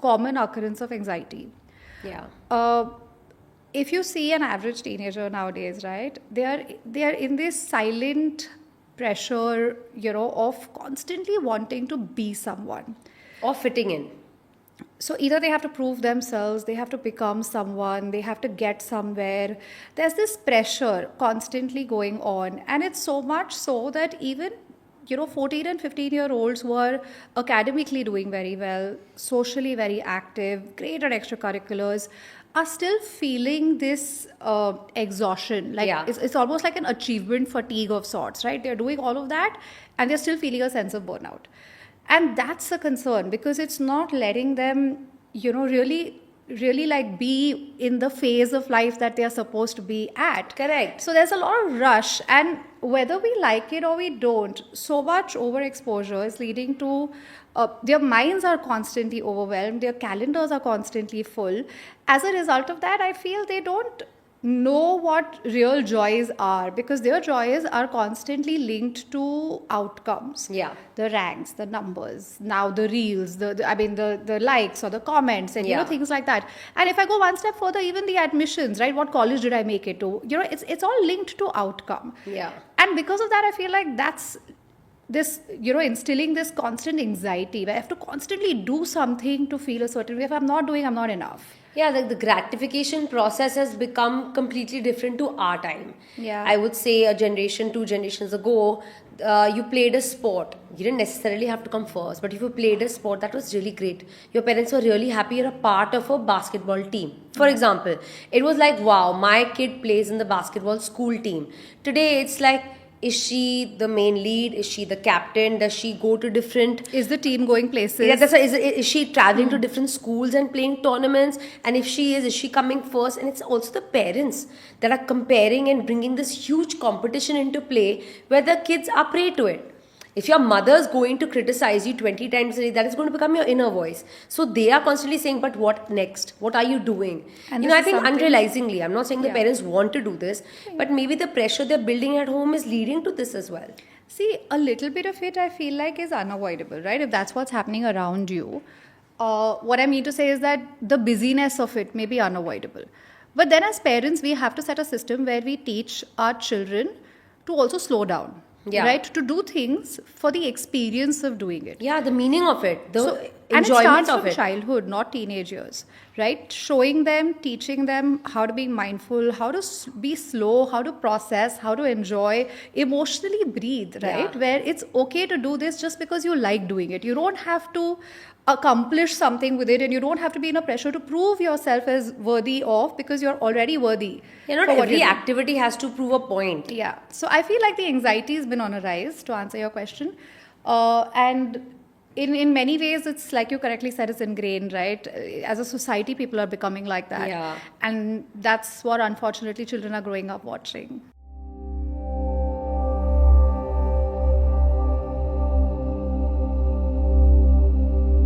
common occurrence of anxiety. Yeah. If you see an average teenager nowadays, right, they are in this silent pressure, of constantly wanting to be someone. Or fitting in. So either they have to prove themselves, they have to become someone, they have to get somewhere. There's this pressure constantly going on, and it's so much so that even 14 and 15-year-olds who are academically doing very well, socially very active, great at extracurriculars, are still feeling this exhaustion. Like Yeah. it's almost like an achievement fatigue of sorts, right? They're doing all of that and they're still feeling a sense of burnout. And that's a concern because it's not letting them, really like be in the phase of life that they are supposed to be at. Correct. So there's a lot of rush, and whether we like it or we don't, so much overexposure is leading to their minds are constantly overwhelmed, their calendars are constantly full. As a result of that, I feel they don't know what real joys are because their joys are constantly linked to outcomes. Yeah. The ranks, the numbers, now the reels, the likes or the comments, and Yeah. things like that. And if I go one step further, even the admissions, right? What college did I make it to? It's all linked to outcome. Yeah. And because of that, I feel like that's this, instilling this constant anxiety where I have to constantly do something to feel a certain way. If I'm not doing, I'm not enough. Yeah, the gratification process has become completely different to our time. Yeah. I would say a generation, 2 generations ago, you played a sport. You didn't necessarily have to come first, but if you played a sport, that was really great. Your parents were really happy you're a part of a basketball team. For example, it was like, wow, my kid plays in the basketball school team. Today, it's like, is she the main lead? Is she the captain? Does she go to different Is the team going places? Yeah, that's why. Is she traveling to different schools and playing tournaments? And if she is she coming first? And it's also the parents that are comparing and bringing this huge competition into play where the kids are prey to it. If your mother's going to criticize you 20 times a day, that is going to become your inner voice. So they are constantly saying, but what next? What are you doing? And I this is think something- unrealizingly, I'm not saying the Yeah. parents want to do this, but maybe the pressure they're building at home is leading to this as well. See, a little bit of it I feel like is unavoidable, right? If that's what's happening around you. What I mean to say is that the busyness of it may be unavoidable. But then as parents, we have to set a system where we teach our children to also slow down. Yeah. Right? To do things for the experience of doing it. Yeah, the meaning of it, the And it enjoyment starts of from it. childhood, not teenage years, right? Showing them, teaching them how to be mindful, how to be slow, how to process, how to enjoy, emotionally breathe, right? Yeah. Where it's okay to do this just because you like doing it. You don't have to accomplish something with it, and you don't have to be in a pressure to prove yourself as worthy of because you're already worthy. Not for what every you're doing. activity has to prove a point. Yeah. So I feel like the anxiety has been on a rise, to answer your question. And in many ways, it's like you correctly said, it's ingrained, right? As a society, people are becoming like that. Yeah. And that's what, unfortunately, children are growing up watching.